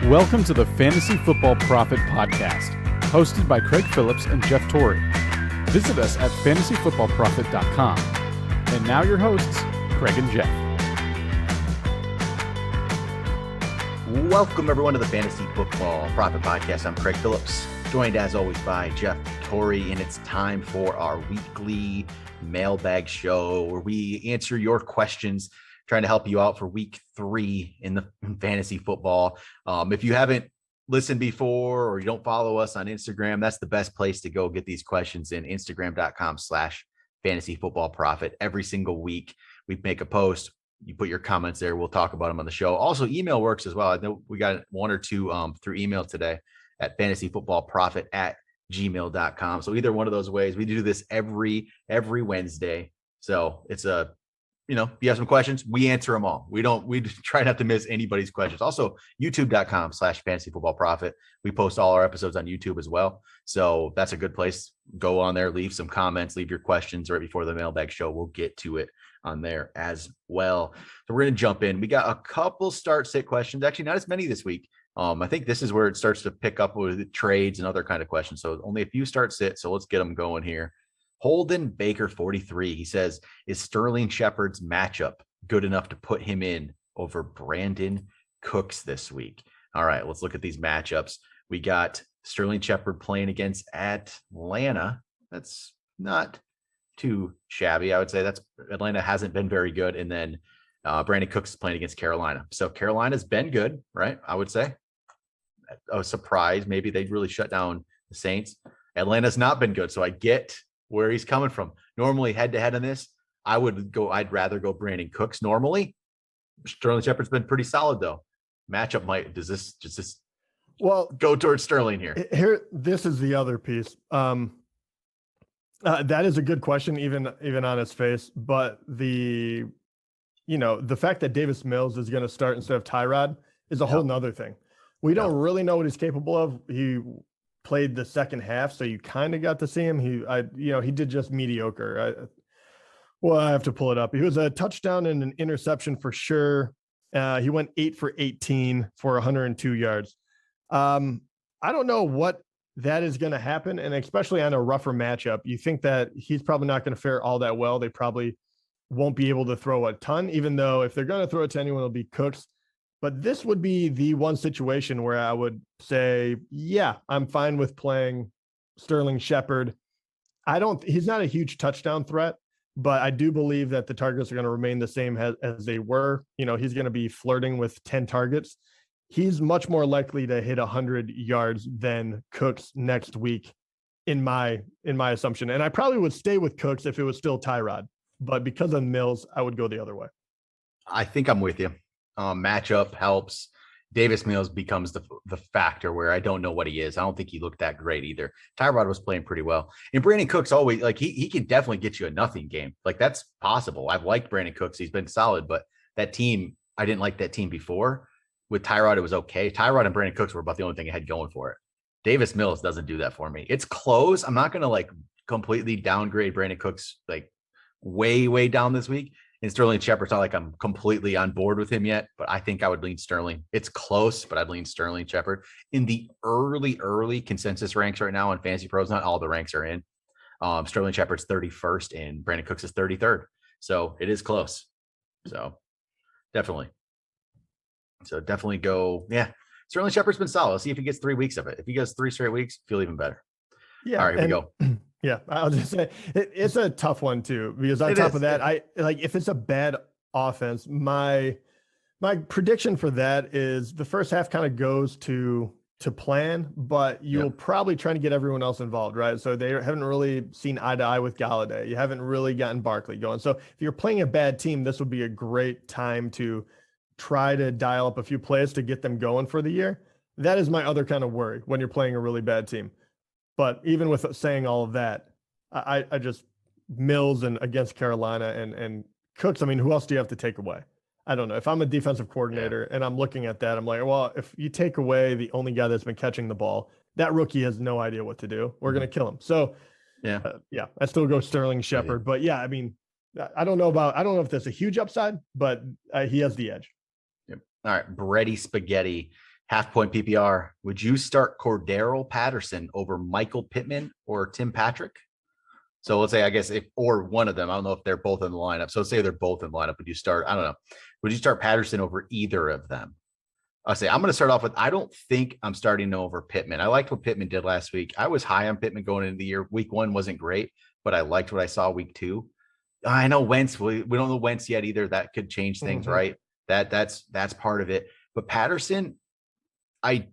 Welcome to the Fantasy Football Prophet Podcast, hosted by Craig Phillips and Jeff Torrey. Visit us at fantasyfootballprophet.com. And now your hosts, Craig and Jeff. Welcome everyone to the Fantasy Football Prophet Podcast. I'm Craig Phillips, joined as always by Jeff Torrey, and it's time for our weekly Mailbag show where we answer your questions, trying to help you out for week 3 in fantasy football. If you haven't listened before or you don't follow us on Instagram, that's the best place to go get these questions in. Instagram.com/fantasyfootballprophet. Every single week we make a post. You put your comments there. We'll talk about them on the show. Also, email works as well. I know we got one or two through email today at fantasyfootballprophet@gmail.com. So either one of those ways, we do this every Wednesday. So it's if you have some questions, we answer them all. We try not to miss anybody's questions. Also, youtube.com/fantasyfootballprophet. We post all our episodes on YouTube as well. So that's a good place. Go on there, leave some comments, leave your questions right before the mailbag show. We'll get to it on there as well. So we're going to jump in. We got a couple start-sit questions. Actually, not as many this week. I think this is where it starts to pick up with the trades and other kind of questions. So only a few start-sit. So let's get them going here. Holden Baker 43. He says, is Sterling Shepard's matchup good enough to put him in over Brandon Cooks this week? All right, let's look at these matchups. We got Sterling Shepard playing against Atlanta. That's not too shabby. I would say Atlanta hasn't been very good. And then Brandon Cooks is playing against Carolina. So Carolina's been good, right? I would say. A surprise. Maybe they'd really shut down the Saints. Atlanta's not been good. So I get where he's coming from. Normally, head to head on this, I'd rather go Brandon Cooks normally. Sterling Shepard's been pretty solid though. Matchup does this go towards Sterling here? This is the other piece. That is a good question, even on its face. But the fact that Davis Mills is going to start instead of Tyrod is a whole nother thing. We don't really know what he's capable of. He played the second half, so you kind of got to see him. He did just mediocre. I have to pull it up. He was a touchdown and an interception for sure. He went 8 for 18 for 102 yards. I don't know what that is going to happen, and especially on a rougher matchup, you think that he's probably not going to fare all that well. They probably won't be able to throw a ton, even though if they're going to throw it to anyone, it'll be Cooks. But this would be the one situation where I would say, yeah, I'm fine with playing Sterling Shepard. He's not a huge touchdown threat, but I do believe that the targets are going to remain the same as they were. He's going to be flirting with 10 targets. He's much more likely to hit 100 yards than Cooks next week, in my assumption. And I probably would stay with Cooks if it was still Tyrod, but because of Mills, I would go the other way. I think I'm with you. Matchup helps. Davis Mills becomes the factor where I don't know what he is. I don't think he looked that great either. Tyrod was playing pretty well. And Brandon Cooks always, he can definitely get you a nothing game. That's possible. I've liked Brandon Cooks. He's been solid, but that team, I didn't like that team before. With Tyrod, it was okay. Tyrod and Brandon Cooks were about the only thing I had going for it. Davis Mills doesn't do that for me. It's close. I'm not going to completely downgrade Brandon Cooks way, way down this week. And Sterling Shepard's not I'm completely on board with him yet, but I think I would lean Sterling. It's close, but I'd lean Sterling Shepard. In the early consensus ranks right now on Fantasy Pros, not all the ranks are in. Sterling Shepard's 31st and Brandon Cooks is 33rd. So it is close. So definitely go. Yeah. Sterling Shepard's been solid. Let's see if he gets 3 weeks of it. If he goes 3 straight weeks, feel even better. Yeah. All right, here we go. Yeah, I'll just say it's a tough one too, because on top of that, if it's a bad offense, my prediction for that is the first half kind of goes to plan, but you'll probably try to get everyone else involved, right? So they haven't really seen eye to eye with Galladay. You haven't really gotten Barkley going. So if you're playing a bad team, this would be a great time to try to dial up a few plays to get them going for the year. That is my other kind of worry when you're playing a really bad team. But even with saying all of that, I just Mills and against Carolina and Cooks. I mean, who else do you have to take away? I don't know. If I'm a defensive coordinator and I'm looking at that, I'm like, well, if you take away the only guy that's been catching the ball, that rookie has no idea what to do. We're going to kill him. So I still go Sterling Shepard. But I mean, I don't know if that's a huge upside, but he has the edge. Yep. All right. Bready Spaghetti Half point PPR. Would you start Cordarrell Patterson over Michael Pittman or Tim Patrick? So let's say, I guess, if or one of them, I don't know if they're both in the lineup. So let's say they're both in the lineup. Would you start? I don't know. Would you start Patterson over either of them? I'll say I'm going to start off with, I don't think I'm starting over Pittman. I liked what Pittman did last week. I was high on Pittman going into the year. Week 1 wasn't great, but I liked what I saw week 2. I know Wentz. We don't know Wentz yet either. That could change things, right? That's part of it. But Patterson, I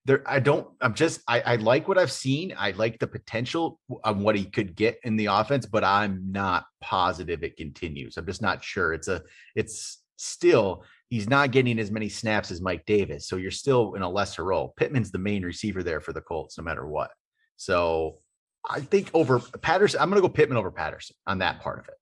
like what I've seen. I like the potential on what he could get in the offense, but I'm not positive it continues. I'm just not sure. It's still, he's not getting as many snaps as Mike Davis. So you're still in a lesser role. Pittman's the main receiver there for the Colts, no matter what. So I think over Patterson, I'm going to go Pittman over Patterson on that part of it.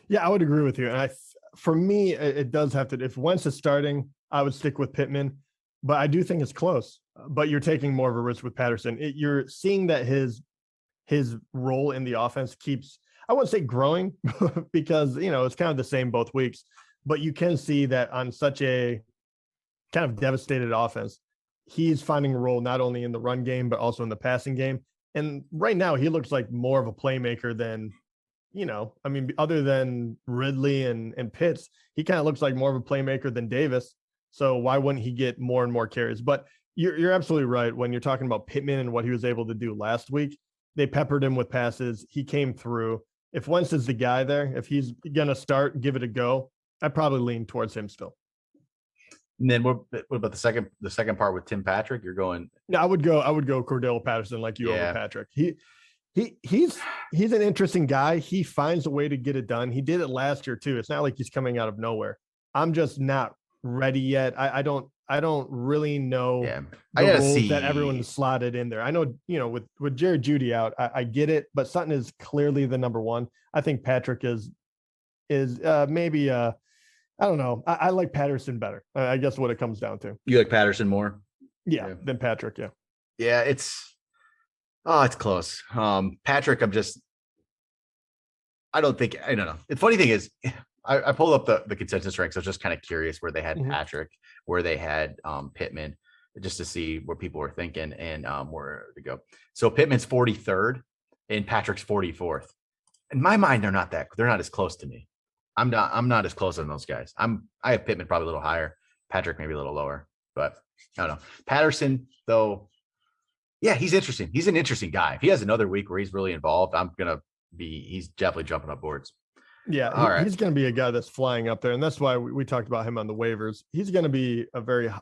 Yeah, I would agree with you. And for me, it does have to, if Wentz is starting, I would stick with Pittman, but I do think it's close. But you're taking more of a risk with Patterson. You're seeing that his role in the offense keeps, I wouldn't say growing because, it's kind of the same both weeks, but you can see that on such a kind of devastated offense, he's finding a role not only in the run game, but also in the passing game. And right now he looks like more of a playmaker than, other than Ridley and Pitts, he kind of looks like more of a playmaker than Davis. So why wouldn't he get more and more carries? But you're absolutely right. When you're talking about Pittman and what he was able to do last week, they peppered him with passes. He came through. If Wentz is the guy there, if he's going to start, give it a go, I'd probably lean towards him still. And then what about the second part with Tim Patrick? You're going. No, I would go Cordarrell Patterson like you over Patrick. He's an interesting guy. He finds a way to get it done. He did it last year too. It's not like he's coming out of nowhere. I'm just not ready yet. I don't really know the roles that everyone's slotted in there. I know, with Jared Jeudy out, I get it, but Sutton is clearly the number one. I think Patrick is maybe I don't know. I like Patterson better. I guess what it comes down to. You like Patterson more? Yeah. Than Patrick. Yeah. Yeah. It's close. Patrick, I don't know. The funny thing is, I pulled up the consensus ranks. I was just kind of curious where they had Patrick, where they had Pittman, just to see what people were thinking and where to go. So Pittman's 43rd and Patrick's 44th. In my mind, they're not as close to me. I'm not as close on those guys. I have Pittman probably a little higher, Patrick maybe a little lower, but I don't know. Patterson, though, yeah, he's interesting. He's an interesting guy. If he has another week where he's really involved, he's definitely jumping up boards. Yeah, he's going to be a guy that's flying up there, and that's why we talked about him on the waivers. He's going to be a very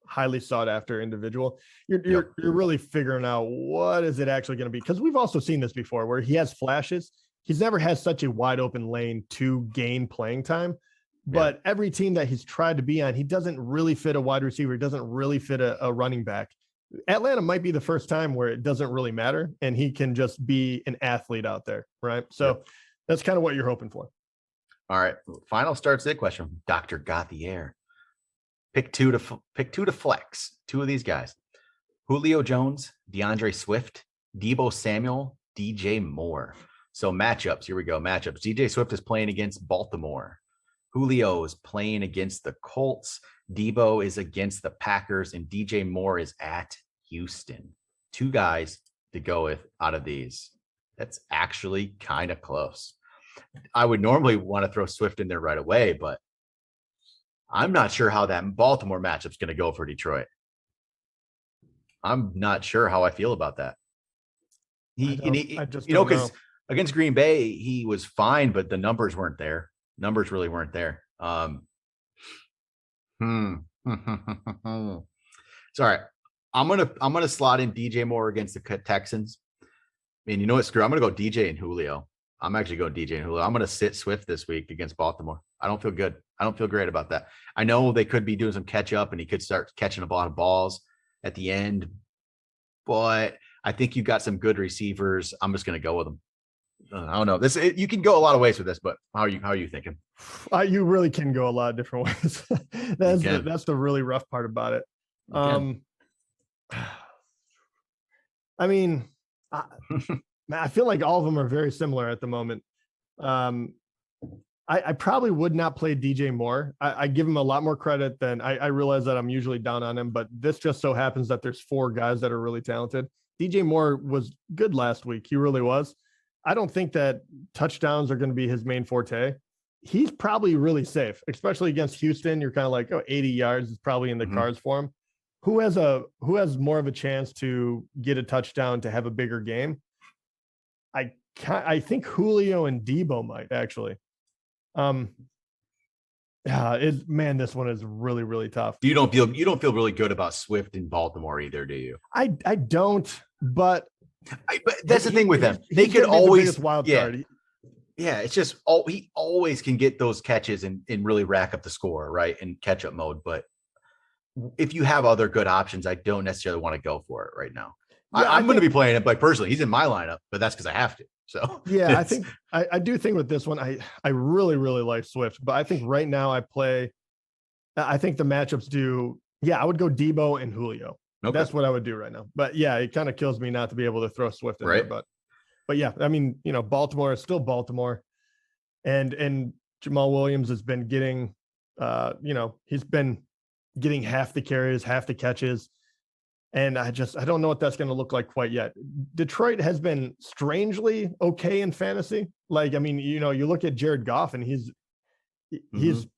highly sought after individual. You're really figuring out what is it actually going to be, because we've also seen this before where he has flashes. He's never had such a wide open lane to gain playing time, but every team that he's tried to be on, he doesn't really fit a wide receiver. He doesn't really fit a running back. Atlanta might be the first time where it doesn't really matter and he can just be an athlete out there, right? So that's kind of what you're hoping for. All right. Final start sit question from Dr. Gauthier. Pick two to flex. Two of these guys. Julio Jones, DeAndre Swift, Deebo Samuel, DJ Moore. So matchups. Here we go. Matchups. DJ Swift is playing against Baltimore. Julio is playing against the Colts. Deebo is against the Packers, and DJ Moore is at Houston. Two guys to go with out of these. That's actually kind of close. I would normally want to throw Swift in there right away, but I'm not sure how that Baltimore matchup is going to go for Detroit. I'm not sure how I feel about that. Because against Green Bay, he was fine, but the numbers weren't there. Numbers really weren't there. Sorry. I'm gonna slot in DJ Moore against the Texans. And you know what? Screw. I'm gonna go DJ and Julio. I'm actually going DJ and Julio. I'm gonna sit Swift this week against Baltimore. I don't feel good. I don't feel great about that. I know they could be doing some catch up and he could start catching a lot of balls at the end, but I think you got some good receivers. I'm just gonna go with them. I don't know. You can go a lot of ways with this, but how are you thinking? You really can go a lot of different ways. That's the really rough part about it. I mean, I feel like all of them are very similar at the moment. I I probably would not play DJ Moore. I give him a lot more credit than I realize that I'm usually down on him, but this just so happens that there's 4 guys that are really talented. DJ Moore was good last week. He really was. I don't think that touchdowns are going to be his main forte. He's probably really safe, especially against Houston. You're kind of like, 80 yards is probably in the cards for him. Who has more of a chance to get a touchdown to have a bigger game? I think Julio and Debo might actually. This one is really, really tough. You don't feel really good about Swift in Baltimore either, do you? I don't, but that's the thing with them. They could always wild card. Yeah, it's just he always can get those catches and really rack up the score, right? In catch up mode. But if you have other good options, I don't necessarily want to go for it right now. Yeah, I'm going to be playing it, like personally, he's in my lineup, but that's because I have to. So yeah, I think I do think with this one, I really, really like Swift, but I think right now I think the matchups do. Yeah, I would go Debo and Julio. Okay. That's what I would do right now. But yeah, it kind of kills me not to be able to throw Swift in there. But yeah, I mean, Baltimore is still Baltimore, and Jamal Williams has been getting, he's been getting half the carries, half the catches. And I don't know what that's going to look like quite yet. Detroit has been strangely okay in fantasy. Like, I mean, you look at Jared Goff and he's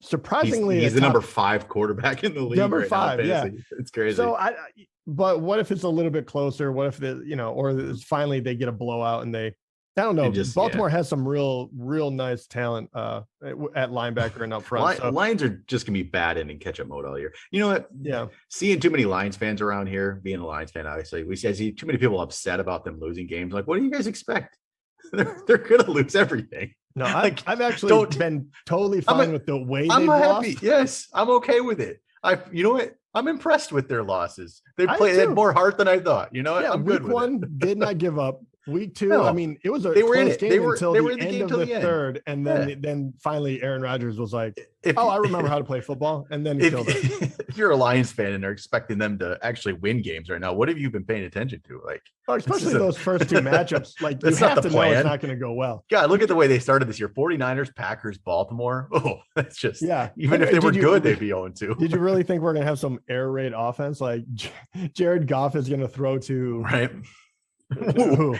surprisingly, he's the number 5 quarterback in the league. Number 5. Yeah. It's crazy. So but what if it's a little bit closer? What if or finally they get a blowout and I don't know. Baltimore has some real nice talent at linebacker and up front. Lions are just gonna be bad in catch-up mode all year. You know what? Yeah. Seeing too many Lions fans around here, being a Lions fan, obviously, I see too many people upset about them losing games. Like, what do you guys expect? They're gonna lose everything. No, I've actually been totally fine with the way they've happy. lost. Yes, I'm okay with it. You know what? I'm impressed with their losses. They had more heart than I thought. You know what? I'm good with week 1 did not give up. Week 2, no, I mean, it was they were in it. Game until the end of the third, and then finally Aaron Rodgers was like, I remember how to play football, and then he killed it. If you're a Lions fan and are expecting them to actually win games right now, what have you been paying attention to? Like, especially those first 2 matchups, like you have to know it's not going to go well. God, look at the way they started this year: 49ers, Packers, Baltimore. Oh, that's just Even if they were good, they'd be 0-2. Did you really think we're going to have some air raid offense? Like Jared Goff is going to throw to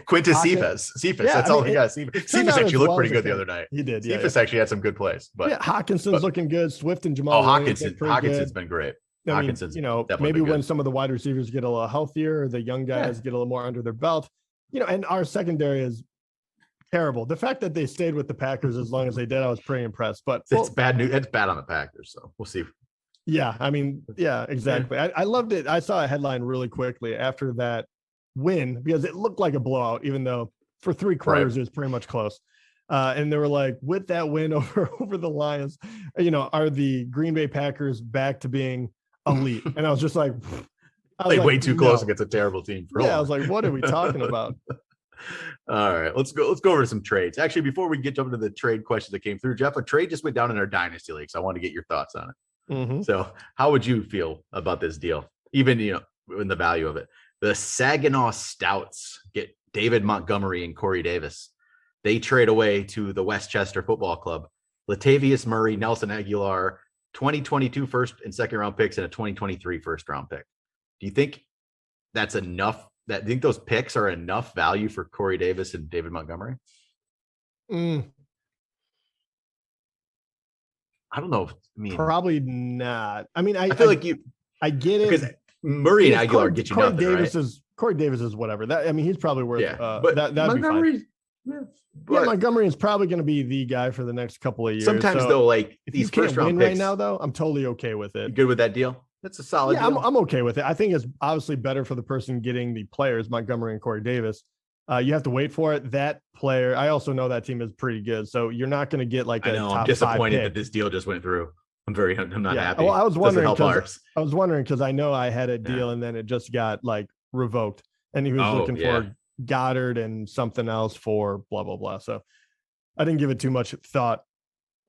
Quintus Cephas. That's all he got. Cephas actually looked pretty good the other night. He did. Cephas actually had some good plays. But Hawkinson's looking good. Swift and Jamal. Hawkinson's been great. Hawkinson's maybe when some of the wide receivers get a little healthier, the young guys get a little more under their belt. And our secondary is terrible. The fact that they stayed with the Packers as long as they did, I was pretty impressed. But it's bad news. It's bad on the Packers, so we'll see. Yeah, I mean, yeah, exactly. I loved it. I saw a headline really quickly after that win because it looked like a blowout, even though for 3 quarters it was pretty much close. And they were like, with that win over the Lions, are the Green Bay Packers back to being elite? And I was just like, way too close against a terrible team. I was like, what are we talking about? All right, let's go over to some trades. Actually, before we jump into the trade questions that came through, Jeff, a trade just went down in our dynasty league, so I want to get your thoughts on it. Mm-hmm. So how would you feel about this deal? Even, in the value of it. The Saginaw Stouts get David Montgomery and Corey Davis. They trade away to the Westchester Football Club Latavius Murray, Nelson Aguilar, 2022 first and second round picks, and a 2023 first round pick. Do you think that's enough? Do you think those picks are enough value for Corey Davis and David Montgomery? I don't know. Probably not. I mean, I feel like I get it because Murray and Aguilar get you nothing, Corey Davis is whatever. He's probably worth. But that'd be fine. Montgomery is probably going to be the guy for the next couple of years. Sometimes though, like if these you can't first round win picks, right now, though, I'm totally okay with it. You good with that deal? That's a solid deal. I'm okay with it. I think it's obviously better for the person getting the players, Montgomery and Corey Davis. You have to wait for it. That player, I also know that team is pretty good. So you're not going to get like a top I'm disappointed 5 that this deal just went through. I'm not happy. Well, I was wondering because I know I had a deal and then it just got like revoked, and he was looking for Goddard and something else for blah blah blah. So I didn't give it too much thought.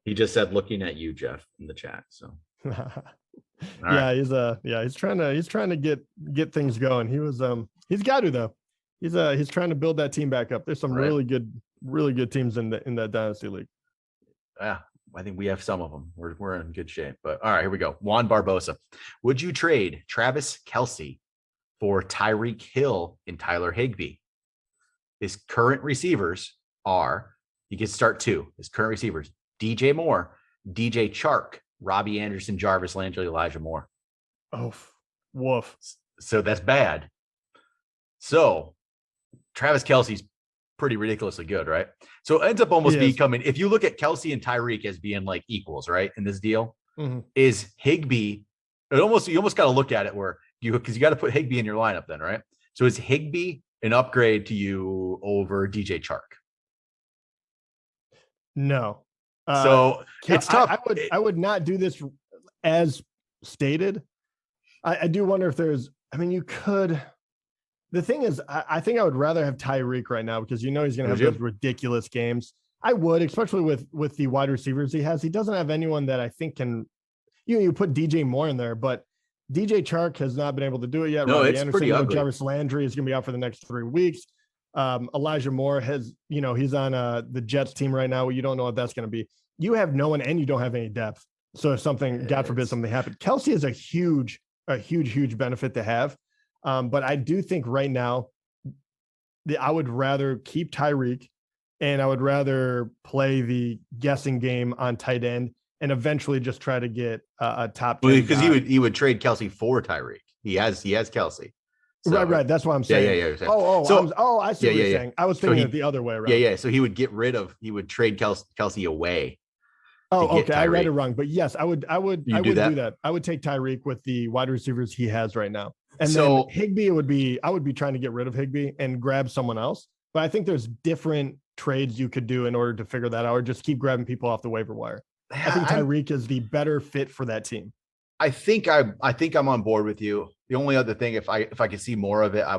He just said, "Looking at you, Jeff," in the chat. So he's trying to get things going. He's got to though. He's trying to build that team back up. There's some really good teams in that dynasty league. Yeah. I think we have some of them. We're in good shape. But all right, here we go. Juan Barbosa. Would you trade Travis Kelce for Tyreek Hill and Tyler Higbee? His current receivers are, he can start 2. His current receivers, DJ Moore, DJ Chark, Robbie Anderson, Jarvis Landry, Elijah Moore. Oh, woof. So that's bad. So Travis Kelce's pretty ridiculously good, right? So it ends up almost becoming, if you look at Kelce and Tyreek as being like equals, right, in this deal, is Higbee, you almost got to look at it where because you got to put Higbee in your lineup then, right? So is Higbee an upgrade to you over DJ Chark? No. So it's tough. I would not do this as stated. I do wonder if there's, you could. The thing is, I think I would rather have Tyreek right now because he's going to have those ridiculous games. I would, especially with the wide receivers he has. He doesn't have anyone that I think can. You put DJ Moore in there, but DJ Chark has not been able to do it yet. No, Robbie it's Anderson, pretty ugly. Jarvis Landry is going to be out for the next 3 weeks. Elijah Moore has, he's on the Jets team right now. You don't know what that's going to be. You have no one, and you don't have any depth. So if something, God forbid, something happened, Kelce is a huge benefit to have. But I do think right now I would rather keep Tyreek, and I would rather play the guessing game on tight end and eventually just try to get a top 10 because he would trade Kelce for Tyreek. He has Kelce. So, right. That's what I'm saying. Yeah. I see what you're saying. I was thinking it the other way around. Yeah. So he would trade Kelce away. Oh, okay. I read it wrong, but yes, I would do that. I would take Tyreek with the wide receivers he has right now. And then Higbee I would be trying to get rid of Higbee and grab someone else. But I think there's different trades you could do in order to figure that out, or just keep grabbing people off the waiver wire. I think Tyreek is the better fit for that team. I think I'm on board with you. The only other thing, if I could see more of it, I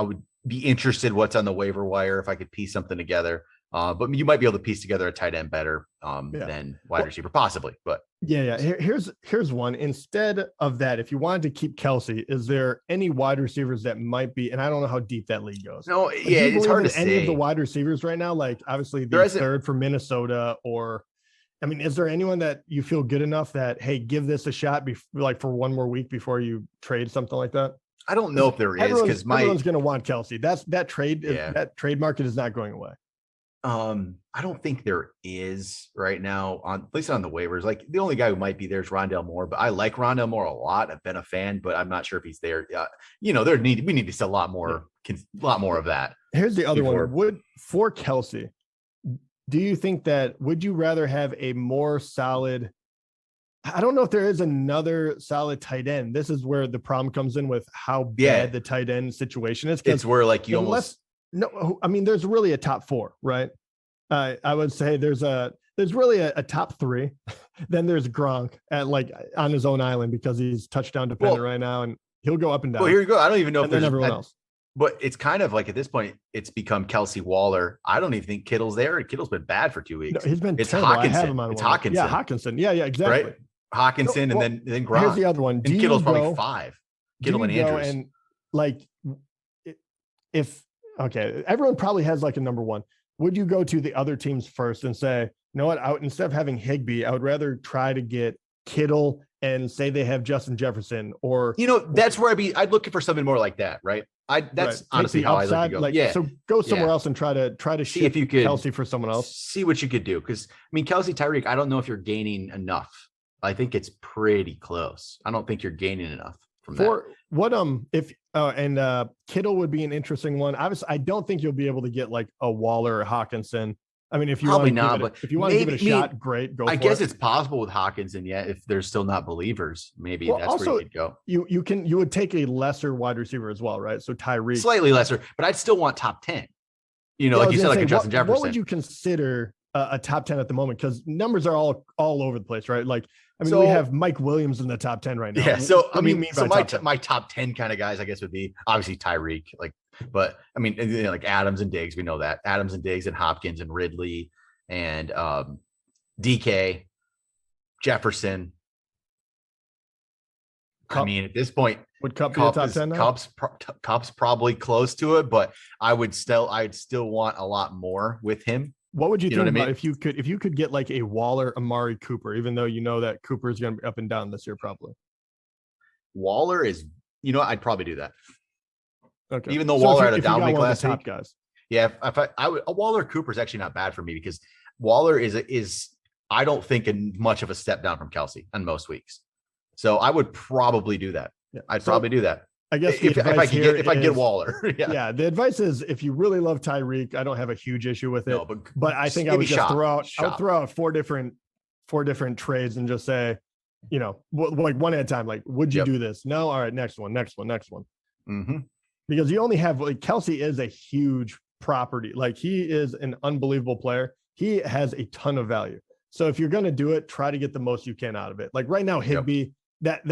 would be interested what's on the waiver wire if I could piece something together. But you might be able to piece together a tight end better than wide receiver, possibly. But here's one. Instead of that, if you wanted to keep Kelce, is there any wide receivers that might be? And I don't know how deep that league goes. No, it's hard to say. Any of the wide receivers right now, like obviously the third for Minnesota, or is there anyone that you feel good enough that, hey, give this a shot for one more week before you trade something like that? I don't know if there is, because everyone's going to want Kelce. That trade market is not going away. I don't think there is right now, at least on the waivers. Like the only guy who might be there is Rondale Moore, but I like Rondale Moore a lot. I've been a fan, but I'm not sure if he's there. We need to see a lot more of that. Here's the other one. For Kelce, do you think would you rather have a more solid? I don't know if there is another solid tight end. This is where the problem comes in with how bad the tight end situation is. It's where there's really a top 4, right? I would say there's really a top 3. Then there's Gronk on his own island because he's touchdown dependent right now, and he'll go up and down. Well, here you go. I don't even know if there's everyone else. But it's kind of like at this point, it's become Kelce, Waller. I don't even think Kittle's there. Kittle's been bad for 2 weeks. No, he's been terrible. Hawkinson. I have him on it's one. Hawkinson. Yeah, Hawkinson. Yeah, exactly. Right? Hawkinson and then Gronk. Here's the other one. And Kittle's probably 5. Kittle and Andrews. And everyone probably has a number 1. Would you go to the other teams first and say, you know what, instead of having Higbee, I would rather try to get Kittle and say they have Justin Jefferson, or that's where I'd looking for something more like that, right? That's honestly how I'd like to go. So go somewhere else and try to see if you could Kelce for someone else. See what you could do, because Kelce, Tyreek, I don't know if you're gaining enough. I think it's pretty close. I don't think you're gaining enough from that. What Kittle would be an interesting one. Obviously, I don't think you'll be able to get a Waller or Hawkinson. If you probably want not, but if you want to give it a shot, great. Go. I guess it's possible with Hawkinson. Yeah, if they're still not believers, maybe that's where you could go. You would take a lesser wide receiver as well, right? So Tyreek, slightly lesser, but I'd still want top 10. Like you said, like a Justin Jefferson. What would you consider a top 10 at the moment? Because numbers are all over the place, right? We have Mike Williams in the top 10 right now. Yeah. So my top 10 kind of guys, I guess, would be obviously Tyreek, but Adams and Diggs, we know that Adams and Diggs and Hopkins and Ridley and DK, Jefferson. Cup. At this point, would Cup be a top 10 now? Cup's probably close to it, but I'd still want a lot more with him. What would you think what I about mean? if you could get like a Waller, Amari Cooper, even though you know that Cooper is going to be up and down this year probably? Waller is, I'd probably do that. Okay. Even though So Waller if had a you down got week one of last the top week. guys. Yeah, if I would, a Waller Cooper is actually not bad for me because Waller is I don't think much of a step down from Kelsey on most weeks. So I would probably do that. Yeah. I'd probably do that. I guess if I could get Waller. Yeah. The advice is if you really love Tyreek, I don't have a huge issue with it. No, but I think I would just throw out four different trades and just say, like one at a time. Like, would you do this? No. All right. Next one. Mm-hmm. Because you only have like Kelsey is a huge property. Like he is an unbelievable player. He has a ton of value. So if you're going to do it, try to get the most you can out of it. Like right now, Higbee, that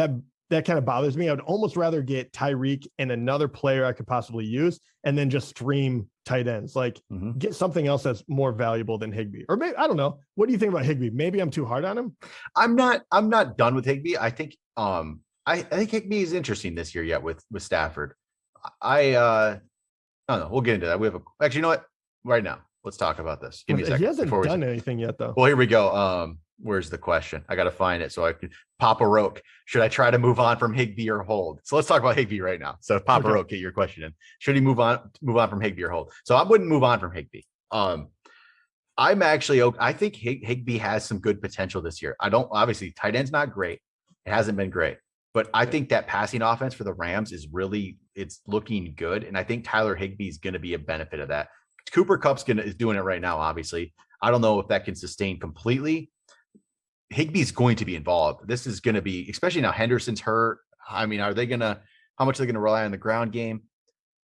kind of bothers me. I would almost rather get Tyreek and another player I could possibly use, and then just stream tight ends. Like get something else that's more valuable than Higbee. Or maybe, I don't know. What do you think about Higbee? Maybe I'm too hard on him. I'm not done with Higbee. I think I think Higbee is interesting this year yet with Stafford. I don't know. We'll get into that. We have actually, you know what? Right now, let's talk about this. Give me a second. He hasn't done anything yet, though. Well, here we go. Where's the question? I got to find it so I can. Papa Roke, should I try to move on from Higbee or hold? So let's talk about Higbee right now. So Papa Roke, get your question in. Should he move on from Higbee or hold? So I wouldn't move on from Higbee. I'm actually, I think Higbee has some good potential this year. Obviously tight end's not great. It hasn't been great, but I think that passing offense for the Rams it's looking good. And I think Tyler Higbee is going to be a benefit of that. Cooper Kupp's is doing it right now. Obviously, I don't know if that can sustain completely. Higbee's going to be involved. This is going to be, especially now Henderson's hurt. I mean, how much are they going to rely on the ground game?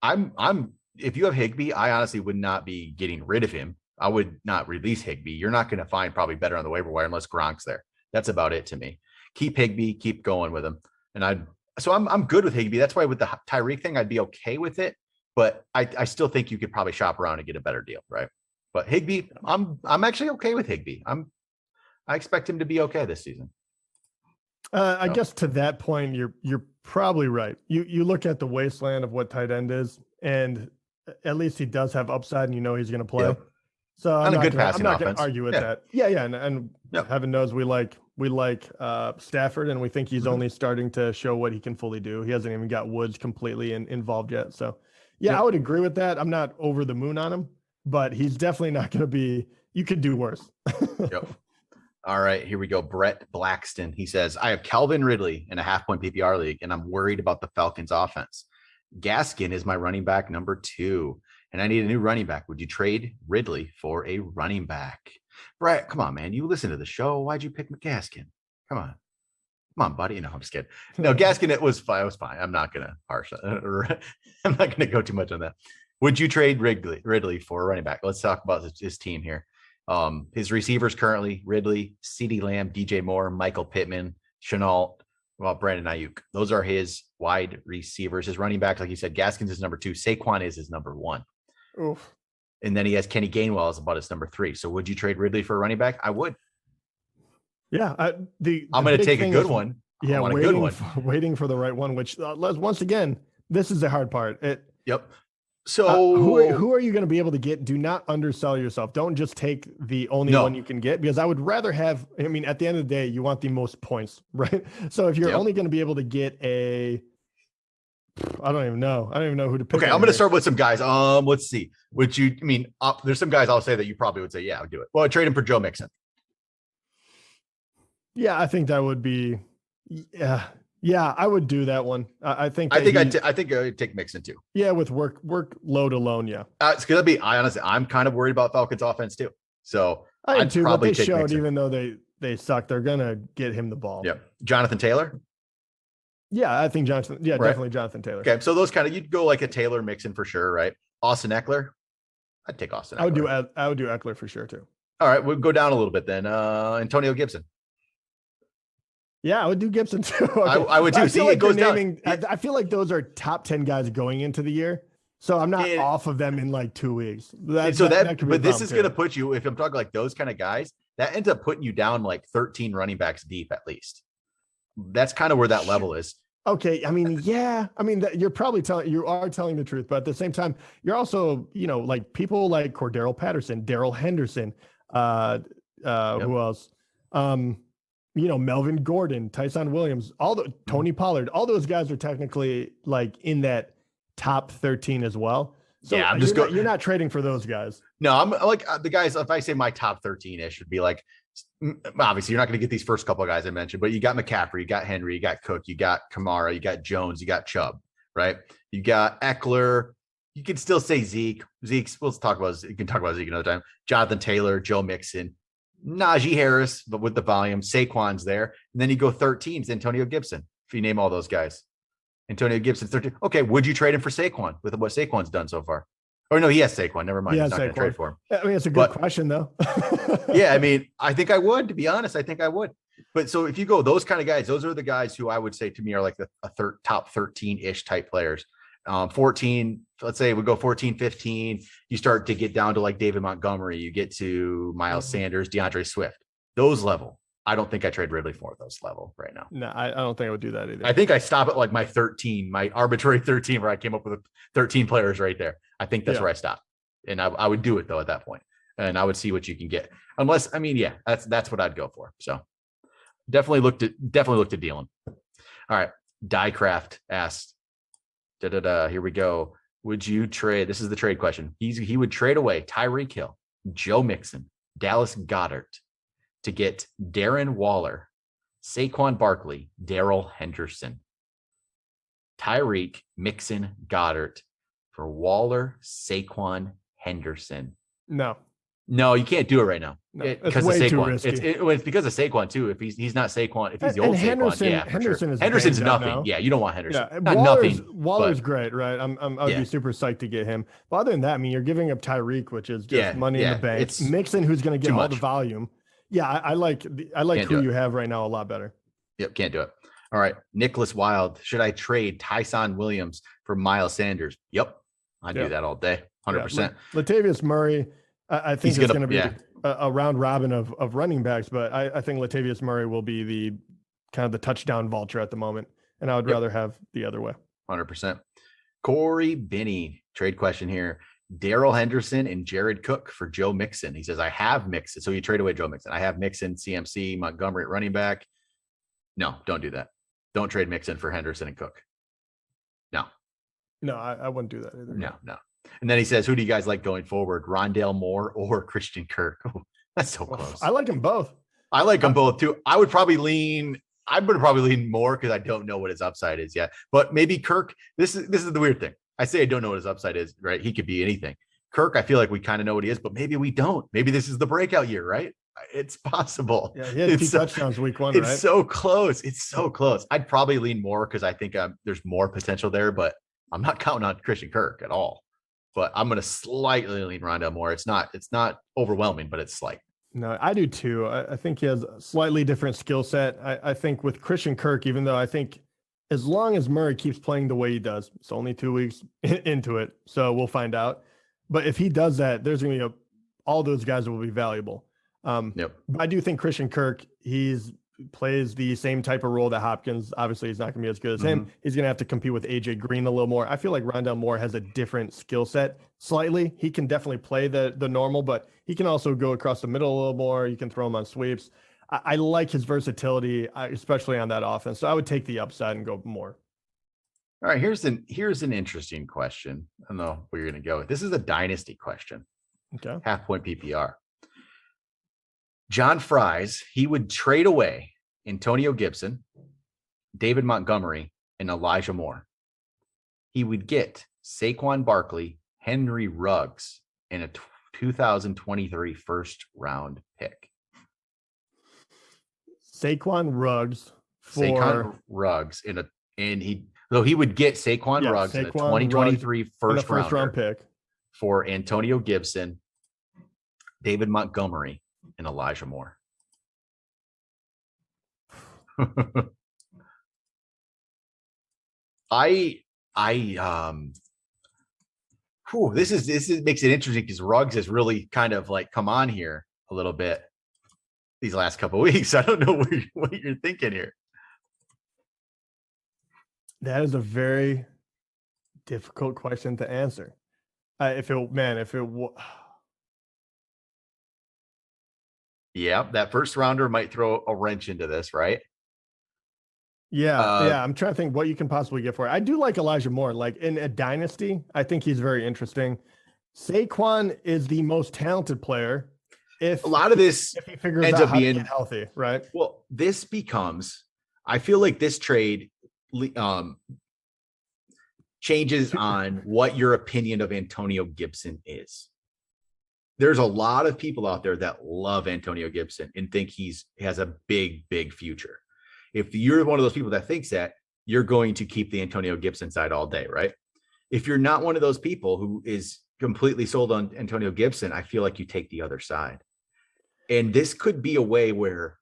If you have Higbee, I honestly would not be getting rid of him. I would not release Higbee. You're not going to find probably better on the waiver wire unless Gronk's there. That's about it to me. Keep Higbee, keep going with him. And I'm good with Higbee. That's why with the Tyreek thing, I'd be okay with it. But I still think you could probably shop around and get a better deal, right? But Higbee, I'm actually okay with Higbee. I expect him to be okay this season. I guess to that point, you're probably right. You look at the wasteland of what tight end is, and at least he does have upside, and he's going to play. Yep. So I'm not going to argue with yeah. that. Yeah, and yep. Heaven knows we like Stafford, and we think he's only starting to show what he can fully do. He hasn't even got Woods completely involved yet. So yeah, I would agree with that. I'm not over the moon on him, but he's definitely not going to be. You could do worse. Yep. All right, here we go. Brett Blackston. He says, I have Calvin Ridley in a half-point PPR league, and I'm worried about the Falcons offense. Gaskin is my running back number 2, and I need a new running back. Would you trade Ridley for a running back? Brett, come on, man. You listen to the show. Why'd you pick Gaskin? Come on, buddy. No, I'm just kidding. No, Gaskin, it was fine. I'm not going to I'm not going to go too much on that. Would you trade Ridley for a running back? Let's talk about his team here. His receivers currently Ridley, CeeDee Lamb, DJ Moore, Michael Pittman, Shenault, Brandon Ayuk. Those are his wide receivers. His running backs, like you said, Gaskins is number 2. Saquon is his number 1. Oof. And then he has Kenny Gainwell as about his number 3. So would you trade Ridley for a running back? I would. Yeah. I'm going to take a good one. Yeah. Waiting for the right one, which once again, this is the hard part. Yep. So who are you going to be able to get? Do not undersell yourself. Don't just take the only one you can get, because I would rather have, at the end of the day, you want the most points, right? So if you're only going to be able to get I don't even know who to pick. Okay. I'm going to start with some guys. Let's see. There's some guys I'll say that you probably would say, yeah, I'll do it. Well, I'd trade him for Joe Mixon. Yeah. I think that would be, yeah, I would do that one. I think I'd take Mixon too. Yeah, with workload alone, yeah. It's gonna be. I'm kind of worried about Falcons offense too. So I'd probably take showed Mixon. Even though they suck, they're gonna get him the ball. Yeah, Jonathan Taylor. Yeah, I think Jonathan. Yeah, right. Definitely Jonathan Taylor. Okay, so those you'd go like a Taylor Mixon for sure, right? Austin Eckler. I'd take Austin Eckler. I would do Eckler for sure too. All right, we'll go down a little bit then. Antonio Gibson. Yeah, I would do Gibson too. Okay. I would too. See, it goes down. I feel like those are top 10 guys going into the year. So I'm not off of them in like 2 weeks. But this is going to put you, if I'm talking like those kind of guys, that ends up putting you down like 13 running backs deep at least. That's kind of where that level is. Okay, I mean, yeah, I mean that you are telling the truth, but at the same time, you're also, like people like Cordarrell Patterson, Daryl Henderson, Yep. who else? Um, Melvin Gordon, Tyson Williams, Mhm. Tony Pollard, all those guys are technically like in that top 13 as well. So Yeah, I'm just you're going. not trading for those guys. No, I'm like the guys. If I say my top 13 ish, would be like, obviously you're not going to get these first couple of guys I mentioned, but you got McCaffrey, you got Henry, you got Cook, you got Kamara, you got Jones, you got Chubb, right? You got Eckler. You can still say Zeke. We'll talk about. You can talk about Zeke another time. Jonathan Taylor, Joe Mixon, Najee Harris, but with the volume, Saquon's there, and then you go 13. It's Antonio Gibson. If you name all those guys, Antonio Gibson 13. Okay, would you trade him for Saquon with what Saquon's done so far? Or no, he has Saquon. Never mind. Yeah, He's not going to trade for him. I mean, it's a good question though. Yeah, I mean, I think I would, to be honest. I think I would. But so if you go those kind of guys, those are the guys who I would say to me are like the top 13-ish type players. 14, let's say we go 14, 15. You start to get down to like David Montgomery. You get to Miles Sanders, DeAndre Swift. Those level. I don't think I trade Ridley for those level right now. No, I don't think I would do that either. I think I stop at like my 13, my arbitrary 13, where I came up with 13 players right there. I think that's where I stop. And I would do it though at that point. And I would see what you can get. Unless, I mean, yeah, that's what I'd go for. So definitely looked at dealing. All right. Diecraft asked, here we go. Would you trade? This is the trade question. He would trade away Tyreek Hill, Joe Mixon, Dallas Goedert to get Darren Waller, Saquon Barkley, Darrell Henderson, Tyreek, Mixon, Goddard for Waller, Saquon, Henderson. No, you can't do it right now. No, because of Saquon. It's because of Saquon too. If he's not Saquon, if he's the old Henderson, Saquon, yeah, Henderson's nothing. Now. Yeah, you don't want Henderson. Yeah, not nothing. Waller's great, right? I'd be super psyched to get him. But other than that, I mean, you're giving up Tyreek, which is just money in the bank. It's Mixon, who's going to get all the volume. Yeah, I like who you have right now a lot better. Yep, can't do it. All right, Nicholas Wild. Should I trade Tyson Williams for Miles Sanders? Yep, I'd do that all day, 100%. Latavius Murray, I think it's going to be a round robin of running backs, but I think Latavius Murray will be the kind of the touchdown vulture at the moment, and I would rather have the other way. 100%. Corey Binney, trade question here. Darrell Henderson and Jared Cook for Joe Mixon. He says, I have Mixon. So you trade away Joe Mixon. I have Mixon, CMC, Montgomery at running back. No, don't do that. Don't trade Mixon for Henderson and Cook. No, I wouldn't do that either. No. And then he says, who do you guys like going forward? Rondale Moore or Christian Kirk? Oh, that's so close. I like them both. I like them both too. I would probably lean more because I don't know what his upside is yet. But maybe Kirk, this is the weird thing. I say I don't know what his upside is, right? He could be anything. Kirk, I feel like we kind of know what he is, but maybe we don't. Maybe this is the breakout year, right? It's possible. Yeah, he had 2 touchdowns week 1, right? It's so close. It's so close. I'd probably lean more because I think there's more potential there, but I'm not counting on Christian Kirk at all. But I'm going to slightly lean Rondale Moore. It's not overwhelming, but it's slight. No, I do too. I think he has a slightly different skill set. I think with Christian Kirk, even though I think as long as Murray keeps playing the way he does, it's only 2 weeks into it, so we'll find out. But if he does that, there's going to be all those guys will be valuable. But I do think Christian Kirk, plays the same type of role that Hopkins. Obviously, he's not going to be as good as him. He's going to have to compete with AJ Green a little more. I feel like Rondale Moore has a different skill set slightly. He can definitely play the normal, but he can also go across the middle a little more. You can throw him on sweeps. I like his versatility, especially on that offense. So I would take the upside and go more. All right, here's an interesting question. I don't know where you're going to go with. This is a dynasty question. Okay. Half point PPR. John Fries, he would trade away Antonio Gibson, David Montgomery, and Elijah Moore. He would get Saquon Barkley, Henry Ruggs, and a 2023 first round pick. Saquon Ruggs he would get Saquon Ruggs in a 2023 first round pick for Antonio Gibson, David Montgomery, and Elijah Moore. This makes it interesting because Ruggs has really kind of like come on here a little bit these last couple of weeks. I don't know what you're thinking here. That is a very difficult question to answer. Yeah, that first rounder might throw a wrench into this, right? Yeah. I'm trying to think what you can possibly get for it. I do like Elijah Moore. Like in a dynasty, I think he's very interesting. Saquon is the most talented player. If a lot of this if he figures ends out up how being to get healthy, right? Well, this becomes, I feel like this trade changes on what your opinion of Antonio Gibson is. There's a lot of people out there that love Antonio Gibson and think he has a big, big future. If you're one of those people that thinks that, you're going to keep the Antonio Gibson side all day, right? If you're not one of those people who is completely sold on Antonio Gibson, I feel like you take the other side. And this could be a way where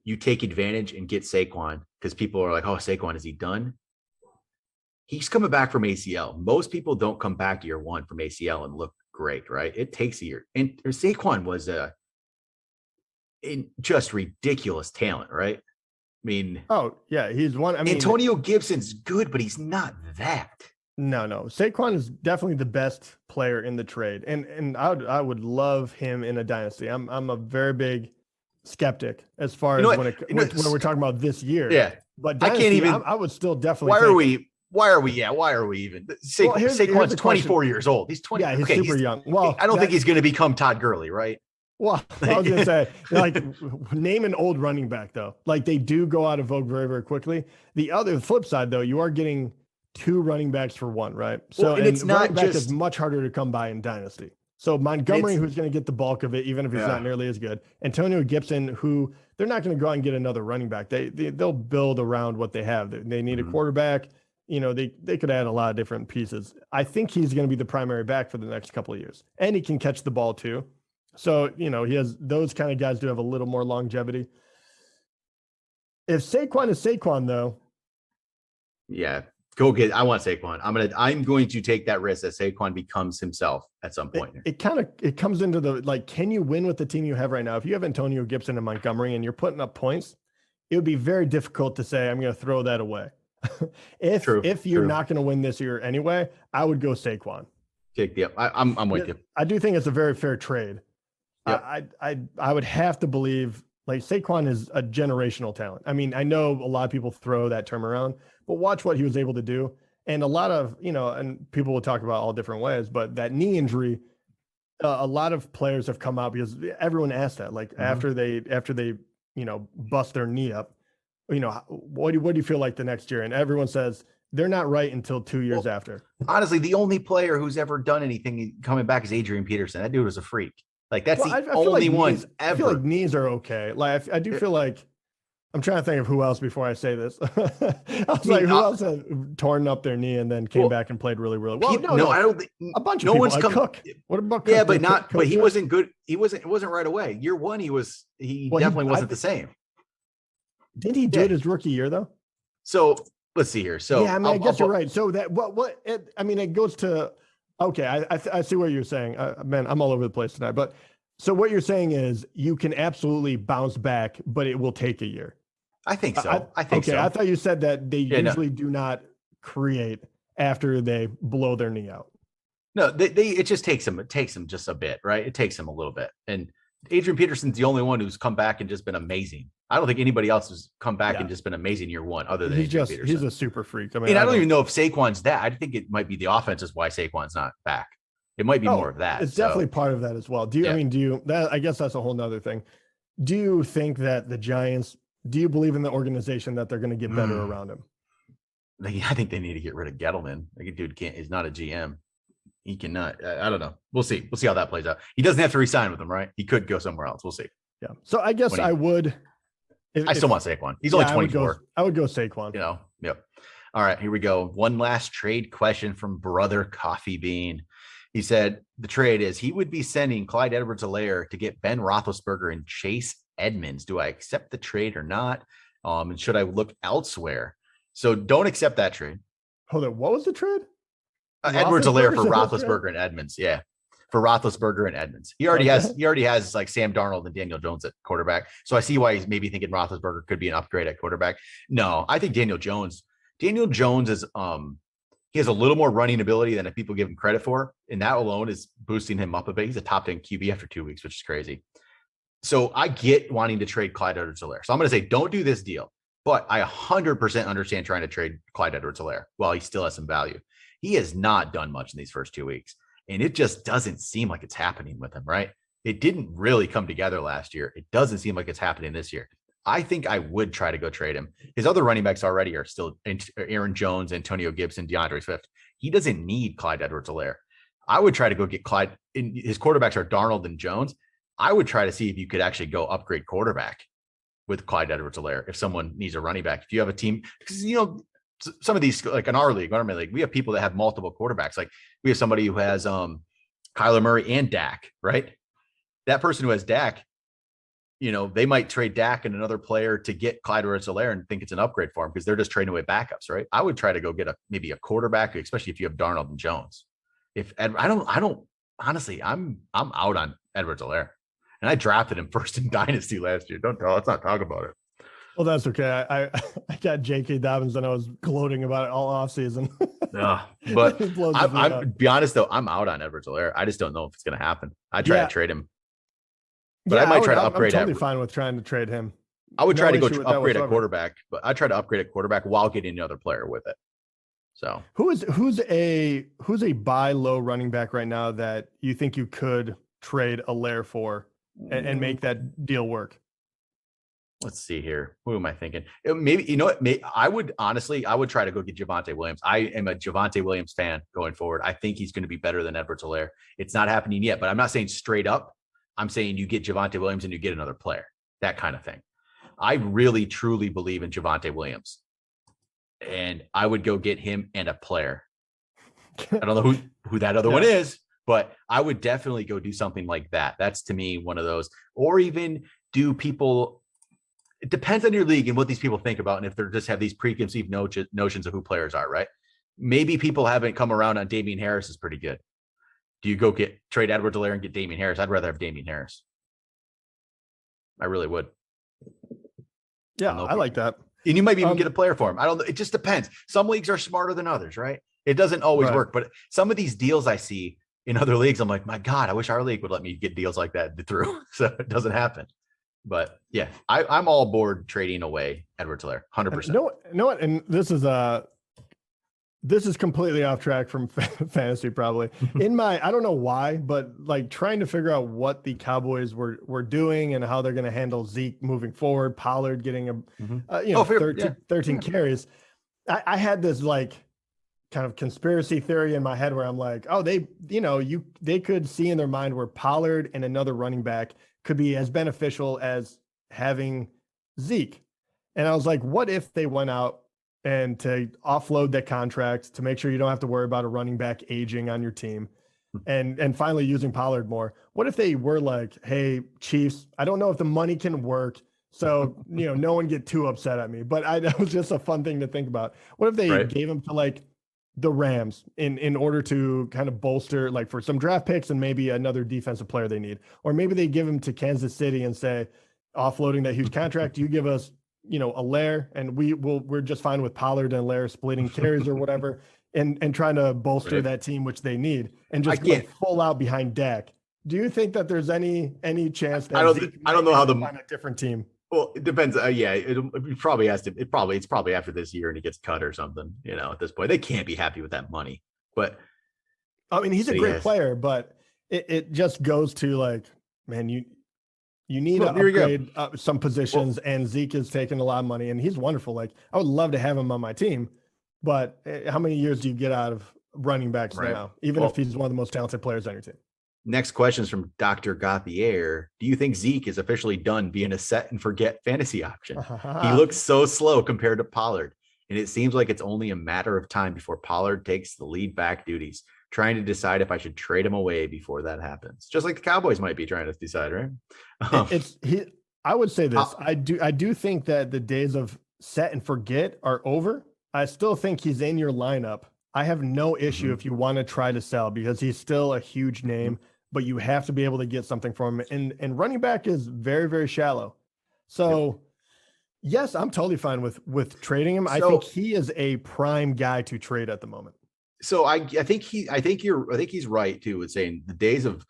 you take advantage and get Saquon, because people are like, oh, Saquon, is he done? He's coming back from ACL. Most people don't come back year one from ACL and look great, right? It takes a year. And Saquon was just ridiculous talent, right? I mean, oh yeah, he's one. I mean, Antonio Gibson's good, but he's not that. No. Saquon is definitely the best player in the trade, and I would love him in a dynasty. I'm a very big skeptic as far as when we're talking about this year. Yeah, but dynasty, I can't even. I would still definitely. Why are we even? Saquon's 24 years old. He's 20. Yeah, he's super young. Well, I don't think he's going to become Todd Gurley, right? Well, I was going to say, like, name an old running back, though. Like, they do go out of vogue very, very quickly. The flip side, though, you are getting 2 running backs for 1, right? So, and it's not just is much harder to come by in dynasty. So Montgomery, who's going to get the bulk of it, even if he's not nearly as good. Antonio Gibson, who they're not going to go out and get another running back. They'll build around what they have. They need a quarterback. You know, they could add a lot of different pieces. I think he's going to be the primary back for the next couple of years, and he can catch the ball too. So, you know, he has those kind of guys do have a little more longevity. If Saquon is Saquon, though. Yeah, go get. I want Saquon. I'm going to take that risk that Saquon becomes himself at some point. It comes into the, like, can you win with the team you have right now? If you have Antonio Gibson and Montgomery and you're putting up points, it would be very difficult to say, I'm going to throw that away. If you're not going to win this year anyway, I would go Saquon. I'm with you. I do think it's a very fair trade. Yep. I would have to believe, like, Saquon is a generational talent. I mean, I know a lot of people throw that term around, but watch what he was able to do. And a lot of, you know, and people will talk about all different ways, but that knee injury, a lot of players have come out because everyone asked that, like, after they, you know, bust their knee up, you know, what do you feel like the next year? And everyone says they're not right until 2 years after. Honestly, the only player who's ever done anything coming back is Adrian Peterson. That dude was a freak. Like, that's the only one ever. I feel like knees are okay. Like, I do feel like, I'm trying to think of who else before I say this. Who else had torn up their knee and then came back and played really, really well? No, I don't think a bunch of people. One's come. Cook. What about Cook? Yeah, but he wasn't good. It wasn't right away. Year one, he definitely wasn't the same. Didn't he do it his rookie year though? So let's see here. So yeah, I mean, I guess you're right. So that it goes to. Okay, I see what you're saying. Man, I'm all over the place tonight. But so what you're saying is you can absolutely bounce back, but it will take a year. I think so. I think so. I thought you said that they usually do not create after they blow their knee out. No, it just takes them. It takes them just a bit, right? It takes them a little bit. And Adrian Peterson's the only one who's come back and just been amazing. I don't think anybody else has come back and just been amazing year one, other than Adrian Peterson. He's a super freak. I mean, and I don't even know if Saquon's that. I think it might be the offense is why Saquon's not back. It might be more of that. It's definitely part of that as well. I guess that's a whole nother thing. Do you think that the Giants, do you believe in the organization that they're going to get better around him? I think they need to get rid of Gettleman. Like, dude he's not a GM. He cannot. I don't know. We'll see. We'll see how that plays out. He doesn't have to resign with them, right? He could go somewhere else. We'll see. Yeah. So I guess I would. I still want Saquon. He's only 24. I would go Saquon. You know. Yep. All right. Here we go. One last trade question from Brother Coffee Bean. He said the trade is he would be sending Clyde Edwards-Helaire to get Ben Roethlisberger and Chase Edmonds. Do I accept the trade or not? And should I look elsewhere? So don't accept that trade. Hold on. What was the trade? Edwards-Helaire for Roethlisberger and Edmonds. Yeah. For Roethlisberger and Edmonds. He already has like Sam Darnold and Daniel Jones at quarterback. So I see why he's maybe thinking Roethlisberger could be an upgrade at quarterback. No, I think Daniel Jones Daniel Jones is he has a little more running ability than people give him credit for, and that alone is boosting him up a bit. He's a top 10 QB after 2 weeks, which is crazy. So I get wanting to trade Clyde Edwards-Helaire. So I'm going to say don't do this deal, but I 100% understand trying to trade Clyde Edwards-Helaire while he still has some value. He has not done much in these first 2 weeks, and it just doesn't seem like it's happening with him, right? It didn't really come together last year. It doesn't seem like it's happening this year. I think I would try to go trade him. His other running backs already are still Aaron Jones, Antonio Gibson, DeAndre Swift. He doesn't need Clyde Edwards-Helaire. I would try to go get Clyde. His quarterbacks are Darnold and Jones. I would try to see if you could actually go upgrade quarterback with Clyde Edwards-Helaire if someone needs a running back. If you have a team, because, you know, some of these, like in our league, we have people that have multiple quarterbacks. Like we have somebody who has Kyler Murray and Dak, right? That person who has Dak, you know, they might trade Dak and another player to get Clyde Edwards-Helaire and think it's an upgrade for him because they're just trading away backups, right? I would try to go get maybe a quarterback, especially if you have Darnold and Jones. I don't honestly, I'm out on Edwards-Helaire, and I drafted him first in Dynasty last year. Let's not talk about it. Well, that's okay. I got J.K. Dobbins and I was gloating about it all offseason. But I'm be honest though, I'm out on Edwards-Helaire. I just don't know if it's going to happen. I try to trade him, but I might try to upgrade. I'm totally fine with trying to trade him. I would try to go upgrade a quarterback, but I try to upgrade a quarterback while getting another player with it. So who's a buy low running back right now that you think you could trade Helaire for and make that deal work? Let's see here. Who am I thinking? Maybe, you know what? I would try to go get Javonte Williams. I am a Javonte Williams fan going forward. I think he's going to be better than Edwards-Helaire. It's not happening yet, but I'm not saying straight up. I'm saying you get Javonte Williams and you get another player, that kind of thing. I really, truly believe in Javonte Williams, and I would go get him and a player. I don't know who that other one is, but I would definitely go do something like that. That's to me one of those, or even do people. It depends on your league and what these people think about, and if they just have these preconceived notions of who players are, right? Maybe people haven't come around on Damian Harris is pretty good. Do you go trade Edwards-Helaire and get Damian Harris? I'd rather have Damian Harris. I really would. Yeah, I like that. And you might even get a player for him. I don't know. It just depends. Some leagues are smarter than others, right? It doesn't always work, but some of these deals I see in other leagues, I'm like, my God, I wish our league would let me get deals like that through. So it doesn't happen. But yeah, I'm all aboard trading away Edwards-Helaire, 100%. You know what? And this is completely off track from fantasy, probably. I don't know why, but like trying to figure out what the Cowboys were doing and how they're going to handle Zeke moving forward. Pollard getting 13 carries. I had this like kind of conspiracy theory in my head where I'm like, oh, they could see in their mind where Pollard and another running back could be as beneficial as having Zeke. And I was like, what if they went out and to offload that contract to make sure you don't have to worry about a running back aging on your team and finally using Pollard more? What if they were like, hey, Chiefs, I don't know if the money can work, so, no one get too upset at me, but that was just a fun thing to think about. What if they gave him to like the Rams in order to kind of bolster, like for some draft picks and maybe another defensive player they need, or maybe they give him to Kansas City and say, offloading that huge contract, you give us, Helaire, and we're just fine with Pollard and Helaire splitting carries or whatever, and trying to bolster that team, which they need, and just go full out behind Dak. Do you think that there's any chance that I don't know how find a different team? Well, it depends. It probably has to. It's probably after this year and he gets cut or something. At this point, they can't be happy with that money. But I mean, he's a great player, but it just goes to like, man, you need to upgrade some positions, and Zeke is taking a lot of money, and he's wonderful. Like, I would love to have him on my team, but how many years do you get out of running backs now? Even if he's one of the most talented players on your team. Next question is from Dr. Gauthier. Do you think Zeke is officially done being a set and forget fantasy option? He looks so slow compared to Pollard, and it seems like it's only a matter of time before Pollard takes the lead back duties. Trying to decide if I should trade him away before that happens. Just like the Cowboys might be trying to decide, right? I would say this. I do think that the days of set and forget are over. I still think he's in your lineup. I have no issue if you want to try to sell, because he's still a huge name, but you have to be able to get something from him. And running back is very, very shallow. So Yes, I'm totally fine with trading him. I So- think he is a prime guy to trade at the moment. So I think he's right too with saying the days of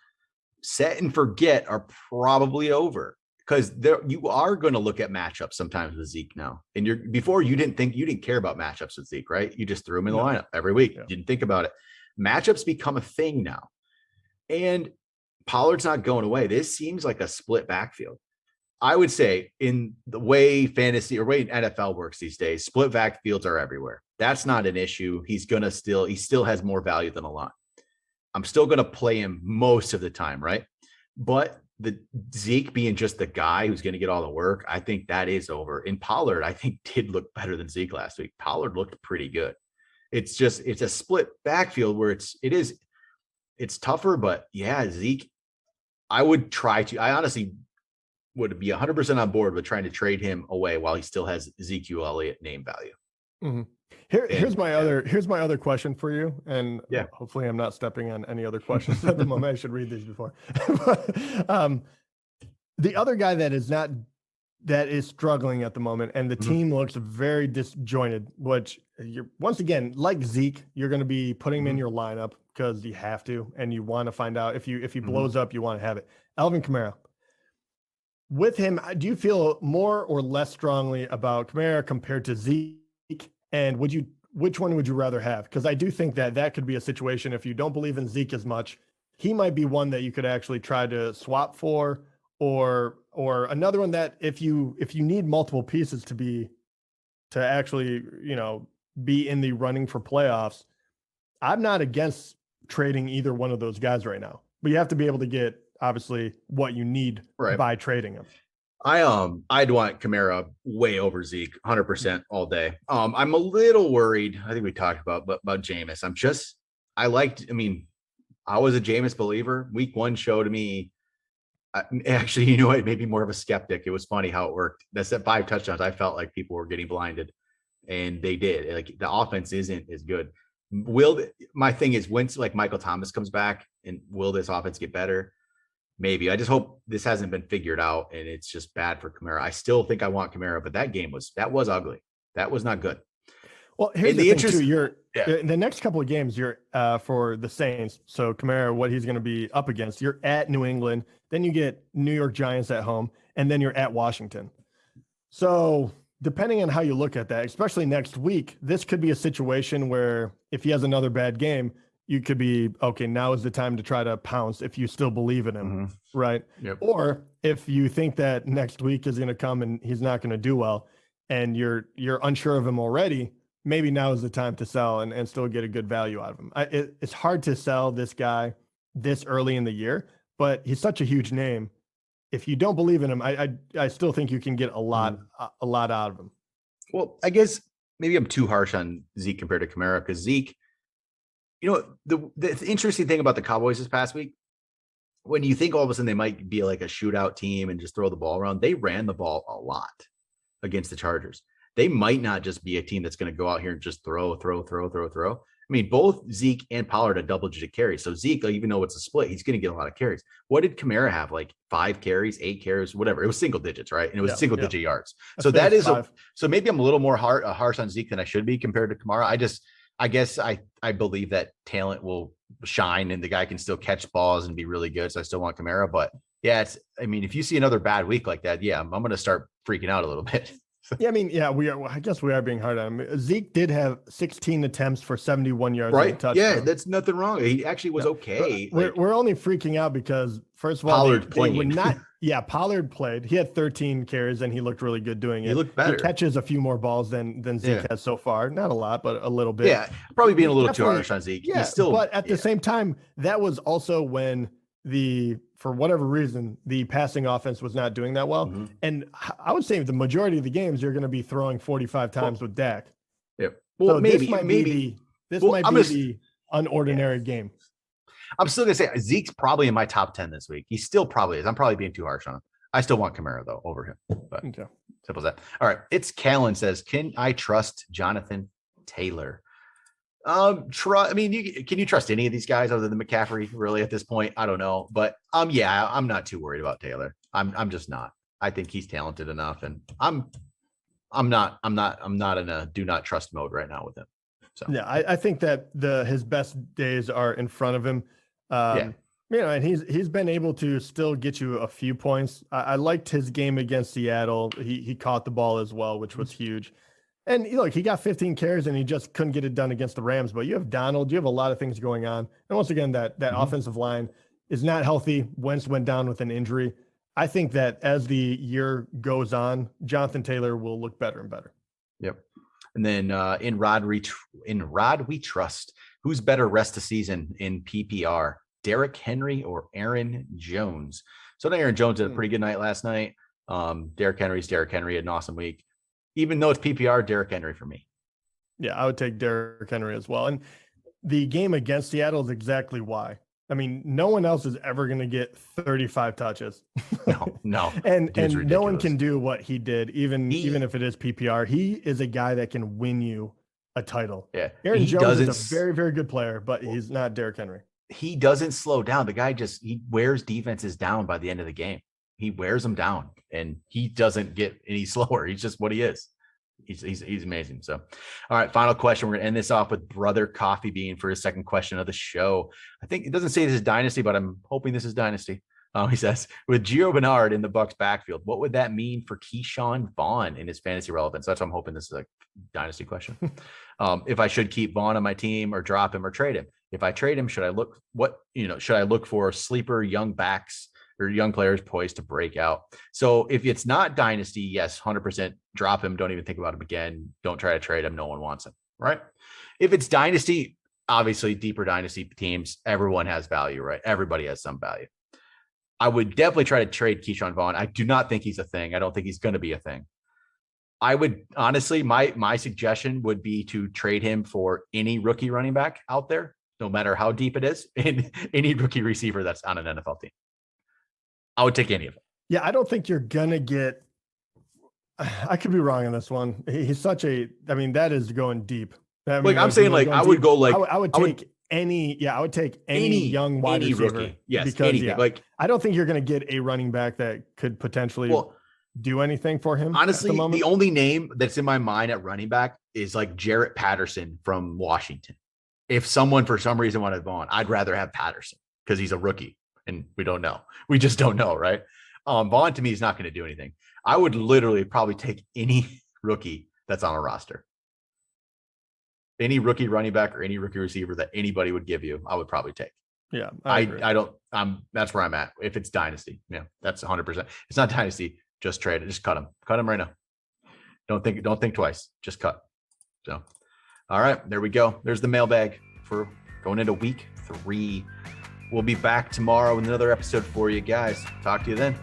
set and forget are probably over, because you are going to look at matchups sometimes with Zeke now. And before you didn't care about matchups with Zeke, right? You just threw him in the lineup every week. Yeah. You didn't think about it. Matchups become a thing now. And Pollard's not going away. This seems like a split backfield. I would say in the way fantasy or way NFL works these days, split backfields are everywhere. That's not an issue. He still has more value than a lot. I'm still going to play him most of the time, right? But the Zeke being just the guy who's going to get all the work, I think that is over. And Pollard, I think, did look better than Zeke last week. Pollard looked pretty good. It's a split backfield where it's tougher, but yeah, Zeke, I honestly would be 100% on board with trying to trade him away while he still has Ezekiel Elliott name value. Mm-hmm. Here's my other question for you, and hopefully I'm not stepping on any other questions at the moment. I should read these before. The other guy that is struggling at the moment, and the team looks very disjointed, which you're, once again, like Zeke, you're going to be putting him in your lineup because you have to, and you want to find out if he blows up, you want to have it. Alvin Kamara. With him, do you feel more or less strongly about Kamara compared to Zeke? And which one would you rather have? Because I do think that could be a situation, if you don't believe in Zeke as much, he might be one that you could actually try to swap for, or another one that if you need multiple pieces to actually, be in the running for playoffs, I'm not against trading either one of those guys right now. But you have to be able to get obviously what you need by trading him. I'd want Kamara way over Zeke 100% all day. I'm a little worried. I think we talked about Jameis. I was a Jameis believer. Week 1 showed me, actually, it made me more of a skeptic. It was funny how it worked. That's at 5 touchdowns. I felt like people were getting blinded, and they did. Like, the offense isn't as good. My thing is, once like Michael Thomas comes back, and will this offense get better? Maybe. I just hope this hasn't been figured out and it's just bad for Kamara. I still think I want Kamara, but that was ugly. That was not good. Well, here's the thing too. In the next couple of games, you're for the Saints. So Kamara, what he's going to be up against, you're at New England, then you get New York Giants at home, and then you're at Washington. So depending on how you look at that, especially next week, this could be a situation where if he has another bad game, you could be, okay, now is the time to try to pounce if you still believe in him, right? Yep. Or if you think that next week is going to come and he's not going to do well, and you're unsure of him already, maybe now is the time to sell and still get a good value out of him. It's hard to sell this guy this early in the year, but he's such a huge name. If you don't believe in him, I still think you can get a lot out of him. Well, I guess maybe I'm too harsh on Zeke compared to Kamara, because Zeke, the interesting thing about the Cowboys this past week, when you think all of a sudden they might be like a shootout team and just throw the ball around, they ran the ball a lot against the Chargers. They might not just be a team that's going to go out here and just throw. I mean, both Zeke and Pollard had double-digit carries. So Zeke, even though it's a split, he's going to get a lot of carries. What did Kamara have? Like 5 carries, 8 carries, whatever. It was single digits, right? And it was single-digit yards. So that is so maybe I'm a little more harsh on Zeke than I should be compared to Kamara. I guess I believe that talent will shine and the guy can still catch balls and be really good. So I still want Kamara, but if you see another bad week like that, I'm going to start freaking out a little bit. I guess we are being hard on him. Zeke did have 16 attempts for 71 yards. Right. Yeah, that's nothing wrong. He actually was okay. We're only freaking out because, first of all, Pollard played. He had 13 carries and he looked really good doing it. He looked better. He catches a few more balls than Zeke has so far. Not a lot, but a little bit. Yeah, probably being a little too harsh on Zeke. Yeah, but at the same time, that was also when for whatever reason, the passing offense was not doing that well. Mm-hmm. And I would say the majority of the games, you're going to be throwing 45 times with Dak. Yep. Well, so this might be the unordinary game. I'm still going to say Zeke's probably in my top 10 this week. He still probably is. I'm probably being too harsh on him. I still want Kamara, though, over him. But simple as that. All right. It's Callan says, can I trust Jonathan Taylor? Can you trust any of these guys other than McCaffrey really at this point? I don't know, but I'm not too worried about Taylor. I'm just not. I think he's talented enough, and I'm I'm not in a do not trust mode right now with him. So yeah, I think that his best days are in front of him. And he's been able to still get you a few points. I liked his game against Seattle. He caught the ball as well, which was huge. And look, he got 15 carries and he just couldn't get it done against the Rams. But you have Donald, you have a lot of things going on. And once again, that offensive line is not healthy. Wentz went down with an injury. I think that as the year goes on, Jonathan Taylor will look better and better. Yep. And then in Rod we trust. Who's better rest of season in PPR? Derrick Henry or Aaron Jones? So Aaron Jones had a pretty good night last night. Derrick Henry had an awesome week. Even though it's PPR, Derrick Henry for me. Yeah, I would take Derrick Henry as well. And the game against Seattle is exactly why. I mean, no one else is ever going to get 35 touches. No. and no one can do what he did, even if it is PPR. He is a guy that can win you a title. Yeah. Aaron Jones is a very, very good player, but he's not Derrick Henry. He doesn't slow down. The guy he wears defenses down by the end of the game. He wears them down and he doesn't get any slower. He's just what he is. He's amazing. So, all right, final question. We're going to end this off with Brother Coffee Bean for his second question of the show. I think it doesn't say this is Dynasty, but I'm hoping this is Dynasty. He says, with Gio Bernard in the Bucs backfield, what would that mean for Keyshawn Vaughn in his fantasy relevance? That's what I'm hoping this is a Dynasty question. If I should keep Vaughn on my team or drop him or trade him. If I trade him, should I look for sleeper young backs or young players poised to break out? So if it's not Dynasty, yes, 100% drop him. Don't even think about him again. Don't try to trade him. No one wants him, right? If it's Dynasty, obviously deeper Dynasty teams, everyone has value, right? Everybody has some value. I would definitely try to trade Keyshawn Vaughn. I do not think he's a thing. I don't think he's going to be a thing. I would honestly, my suggestion would be to trade him for any rookie running back out there, no matter how deep it is, and any rookie receiver that's on an NFL team. I would take any of them. Yeah, I don't think you're going to get – I could be wrong on this one. He's such a – I mean, that is going deep. I would go like – I would take any young wide receiver. Rookie. Yes, because, anything. Yeah, like, I don't think you're going to get a running back that could potentially do anything for him. Honestly, the only name that's in my mind at running back is like Jarrett Patterson from Washington. If someone for some reason wanted Vaughn, I'd rather have Patterson because he's a rookie and we don't know. We just don't know, right? Vaughn to me is not going to do anything. I would literally probably take any rookie that's on a roster. Any rookie running back or any rookie receiver that anybody would give you, I would probably take. Yeah. That's where I'm at. If it's Dynasty, yeah, that's 100%. It's not Dynasty, just trade it. Just cut him right now. Don't think twice. Just cut. So, all right, there we go. There's the mailbag for going into week 3. We'll be back tomorrow with another episode for you guys. Talk to you then.